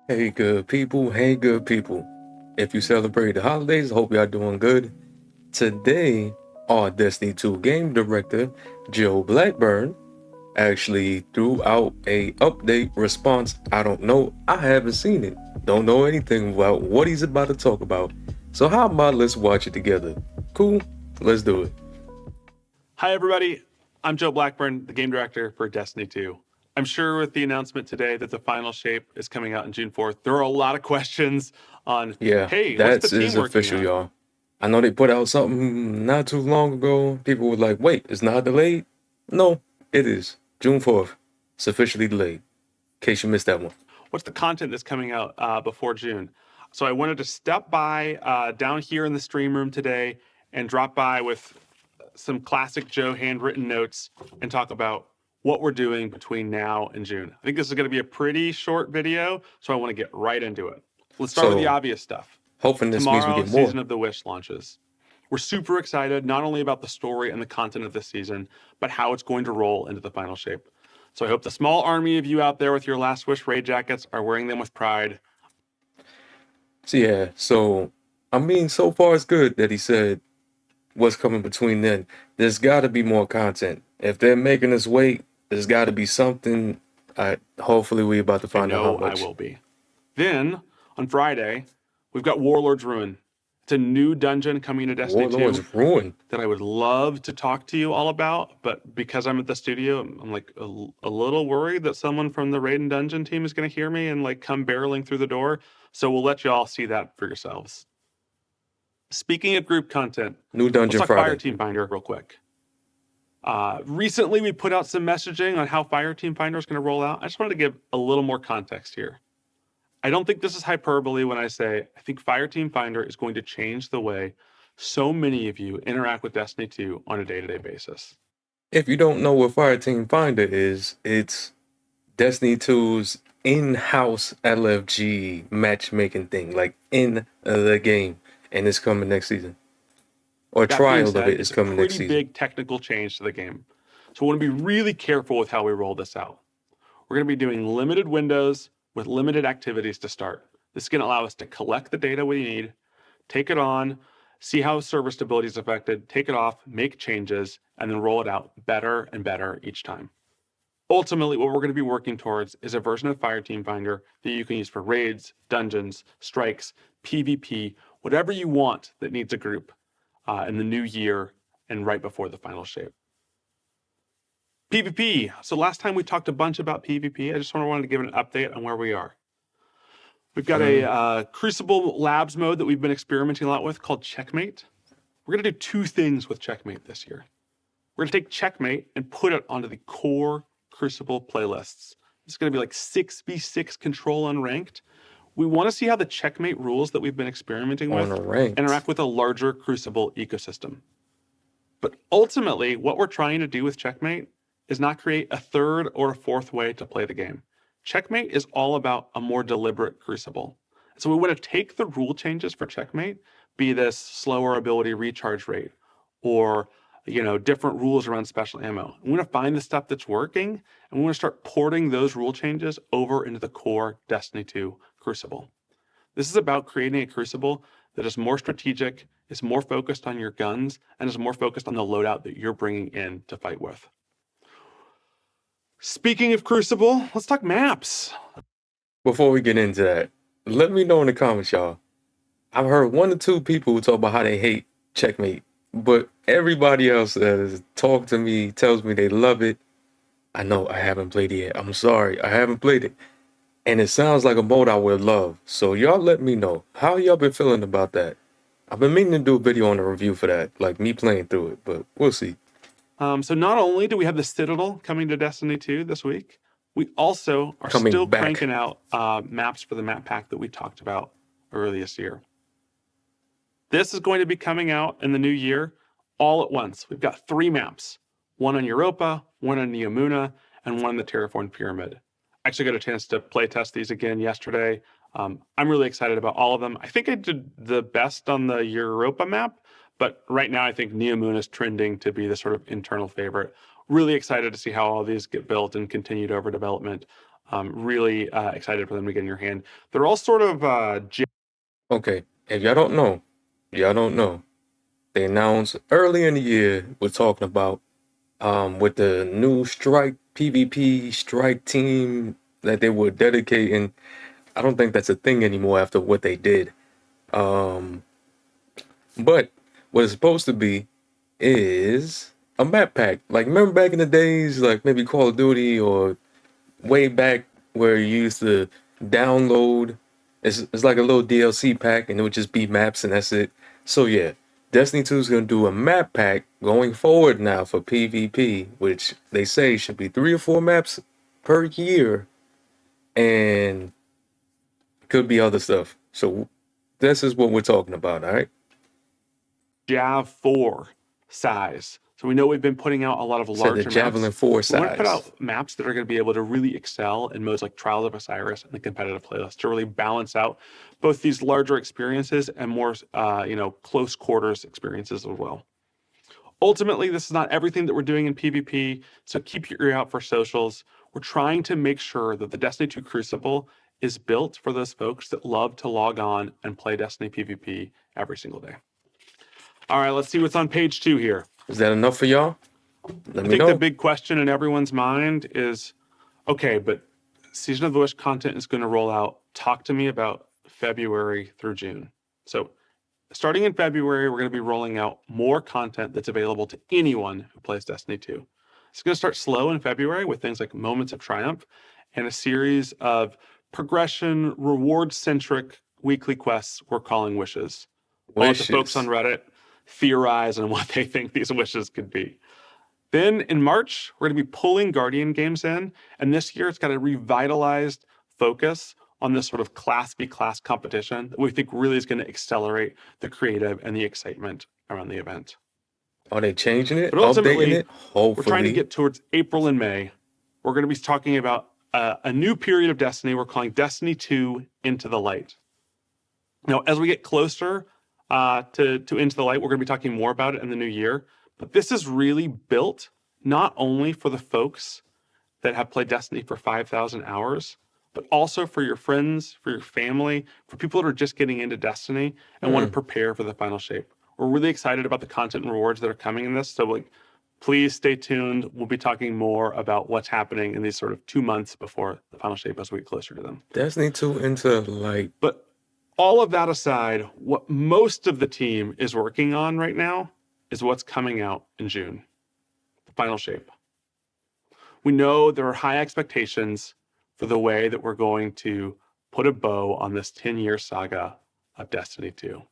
Hey good people, hey good people. If you celebrate the holidays, I hope y'all doing good. Today, our Destiny 2 game director, Joe Blackburn, actually threw out a update response. I don't know, I haven't seen it. Don't know anything about what he's about to talk about. So how about let's watch it together? Cool? Let's do it. Hi, everybody. I'm Joe Blackburn, the game director for Destiny 2. I'm sure with the announcement today that the final shape is coming out on June 4th, there are a lot of questions on, Yeah, hey, what's the that team is working official, on? y'all. I know they put out something not too long ago. People were like, wait, it's not delayed? No, it is. June 4th. It's officially delayed. In case you missed that one. What's the content that's coming out before June? So I wanted to step by down here in the stream room today and drop by with some classic Joe handwritten notes and talk about what we're doing between now and June. I think this is going to be a pretty short video, so I want to get right into it. Let's start with the So, obvious stuff. hoping this means we Tomorrow, get more. Season of the Wish launches. We're super excited, not only about the story and the content of this season, but how it's going to roll into the final shape. So I hope the small army of you out there with your Last Wish raid jackets are wearing them with pride. So, yeah, so, I mean, so far it's good that he said what's coming between then. There's got to be more content. If they're making us wait, there's got to be something. Hopefully, we're about to I find out how know I much. will be. Then, on Friday, we've got Warlord's Ruin. It's a new dungeon coming to Destiny 2 Warlord's Ruin. that I would love to talk to you all about, but because I'm at the studio, I'm like a little worried that someone from the Raid and Dungeon team is going to hear me and like come barreling through the door. So we'll let you all see that for yourselves. Speaking of group content, New Dungeon let's talk Friday. Fireteam Finder real quick. Recently, we put out some messaging on how Fireteam Finder is going to roll out. I just wanted to give a little more context here. I don't think this is hyperbole when I say I think Fireteam Finder is going to change the way so many of you interact with Destiny 2 on a day-to-day basis. If you don't know what Fireteam Finder is, it's Destiny 2's in-house LFG matchmaking thing, like in the game, and it's coming next season. Or That being trial of said, it is it's a coming next pretty season. big technical change to the game. So I want to be really careful with how we roll this out. We're going to be doing limited windows with limited activities to start. This is going to allow us to collect the data we need, take it on, see how server stability is affected, take it off, make changes, and then roll it out better and better each time. Ultimately, what we're going to be working towards is a version of Fireteam Finder that you can use for raids, dungeons, strikes, PvP, whatever you want that needs a group in the new year and right before the final shape. PvP. So last time we talked a bunch about PvP. I just wanted to give an update on where we are. We've got a Crucible Labs mode that we've been experimenting a lot with called Checkmate. We're going to do two things with Checkmate this year. We're going to take Checkmate and put it onto the core Crucible playlists. It's going to be like 6v6 control unranked. We want to see how the Checkmate rules that we've been experimenting with interact with a larger Crucible ecosystem. But ultimately, what we're trying to do with Checkmate is not create a third or a fourth way to play the game. Checkmate is all about a more deliberate Crucible. So we want to take the rule changes for Checkmate, be this slower ability recharge rate, or different rules around special ammo. We want to find the stuff that's working, and we want to start porting those rule changes over into the core Destiny 2 Crucible. This is about creating a Crucible that is more strategic, is more focused on your guns, and is more focused on the loadout that you're bringing in to fight with. Speaking of Crucible, let's talk maps. Before we get into that, let me know in the comments, y'all. I've heard 1 or 2 people talk about how they hate Checkmate, but everybody else that has talked to me tells me they love it. I know I haven't played it yet. I'm sorry, I haven't played it. And it sounds like a mode I would love. So y'all let me know. How y'all been feeling about that? I've been meaning to do a video on a review for that, like me playing through it, but we'll see. So not only do we have the Citadel coming to Destiny 2 this week, we also are Coming still back. cranking out maps for the map pack that we talked about earlier this year. This is going to be coming out in the new year all at once. We've got 3 maps, one on Europa, one on Neomuna, and one on the Terraformed Pyramid. I actually got a chance to play test these again yesterday. I'm really excited about all of them. I think I did the best on the Europa map, but right now I think Neomuna is trending to be the sort of internal favorite. Really excited to see how all these get built and continued over development. Really excited for them to get in your hand. They're all sort of Okay, if y'all don't know, they announced early in the year we're talking about with the new strike PvP strike team that they were dedicating. I don't think that's a thing anymore after what they did. Um, but what it's supposed to be is a map pack. Like, remember back in the days, like maybe Call of Duty or way back where you used to download. It's like a little DLC pack, and it would just be maps, and that's it. So yeah, Destiny 2 is gonna do a map pack going forward now for PvP, which they say should be 3 or 4 maps per year, and could be other stuff. So this is what we're talking about, all right? Jav 4 size. So we know we've been putting out a lot of Said larger the Javelin maps. 4 We want to size. put out maps that are going to be able to really excel in modes like Trials of Osiris and the competitive playlist to really balance out both these larger experiences and more, close quarters experiences as well. Ultimately, this is not everything that we're doing in PvP, so keep your ear out for socials. We're trying to make sure that the Destiny 2 Crucible is built for those folks that love to log on and play Destiny PvP every single day. All right, let's see what's on page 2 here. Is that enough for y'all? Let I me think know. the big question in everyone's mind is, okay, but Season of the Wish content is going to roll out. Talk to me about February through June. So starting in February, we're going to be rolling out more content that's available to anyone who plays Destiny 2. It's going to start slow in February with things like Moments of Triumph and a series of progression, reward-centric weekly quests we're calling wishes. I'll let the folks on Reddit theorize on what they think these wishes could be. Then in March, we're going to be pulling Guardian games in, and this year it's got a revitalized focus on this sort of class v class competition that we think really is going to accelerate the creative and the excitement around the event. Are they changing it? But ultimately, updating it? Hopefully. we're trying to get towards April and May. We're going to be talking about a new period of Destiny we're calling Destiny 2 Into the Light. Now, as we get closer to Into the Light, we're going to be talking more about it in the new year. But this is really built not only for the folks that have played Destiny for 5,000 hours, but also for your friends, for your family, for people that are just getting into Destiny and want to prepare for the final shape. We're really excited about the content and rewards that are coming in this. So please stay tuned. We'll be talking more about what's happening in these sort of 2 months before the final shape as we get closer to them. Destiny 2 Into Light. But all of that aside, what most of the team is working on right now is what's coming out in June, the final shape. We know there are high expectations for the way that we're going to put a bow on this 10-year saga of Destiny 2.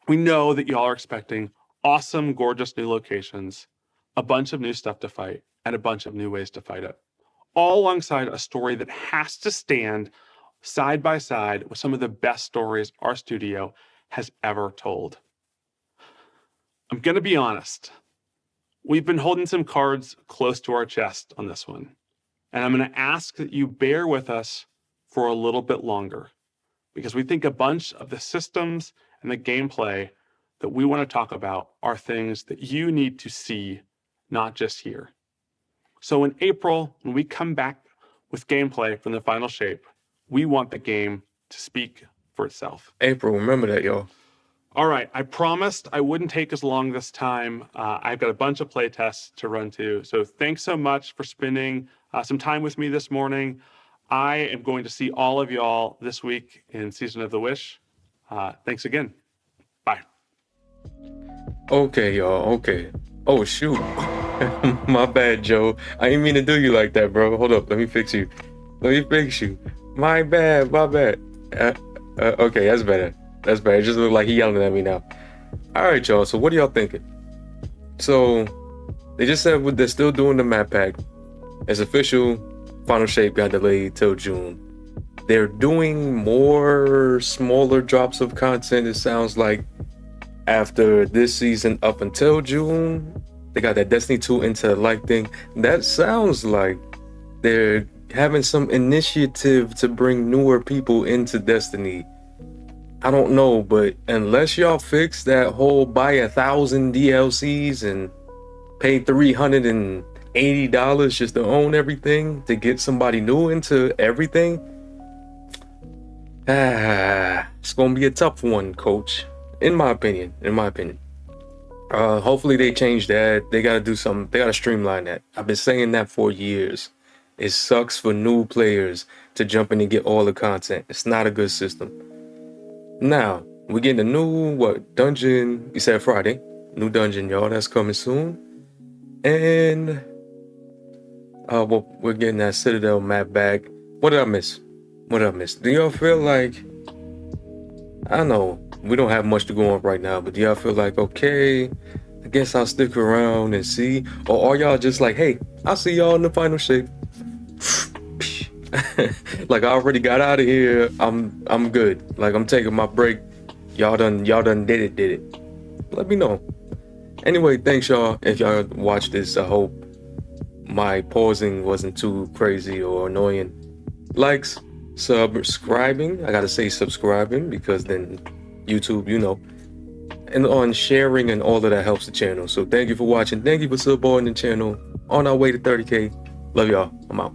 We know that y'all are expecting awesome, gorgeous new locations, a bunch of new stuff to fight, and a bunch of new ways to fight it, all alongside a story that has to stand side by side with some of the best stories our studio has ever told. I'm going to be honest. We've been holding some cards close to our chest on this one. And I'm going to ask that you bear with us for a little bit longer, because we think a bunch of the systems and the gameplay that we want to talk about are things that you need to see, not just hear. So in April, when we come back with gameplay from the final shape, we want the game to speak for itself. April, remember that, y'all. All right, I promised I wouldn't take as long this time. I've got a bunch of play tests to run to. So thanks so much for spending some time with me this morning. I am going to see all of y'all this week in Season of the Wish. Thanks again. Bye. Okay, y'all. Okay. Oh, shoot. My bad, Joe. I didn't mean to do you like that, bro. Hold up. Let me fix you. My bad. Okay, that's better. That's better. It just looked like he yelling at me now. All right, y'all. So what are y'all thinking? So they just said they're still doing the map pack. It's official. Final shape got delayed till June. They're doing more smaller drops of content, it sounds like, after this season up until June. They got that Destiny 2 Into the Light thing. That sounds like they're having some initiative to bring newer people into Destiny. I don't know, but unless y'all fix that whole buy 1,000 DLCs and pay $380 $80 just to own everything, to get somebody new into everything. It's gonna be a tough one, coach. In my opinion. Hopefully they change that. They gotta do something. They gotta streamline that. I've been saying that for years. It sucks for new players to jump in and get all the content. It's not a good system. Now, we're getting a new, dungeon? You said Friday. New dungeon, y'all. That's coming soon. And, we're getting that Citadel map back. What did I miss? Do y'all feel like, I don't know, we don't have much to go on right now, but do y'all feel like, okay, I guess I'll stick around and see? Or are y'all just like, hey, I'll see y'all in the final shape? Like, I already got out of here. I'm good. Like, I'm taking my break. Y'all done did it. Let me know. Anyway, thanks y'all. If y'all watched this, I hope my pausing wasn't too crazy or annoying. Likes, subscribing. I gotta say subscribing because then YouTube, and on sharing and all of that helps the channel. So thank you for watching. Thank you for supporting the channel. On our way to 30K. Love y'all. I'm out.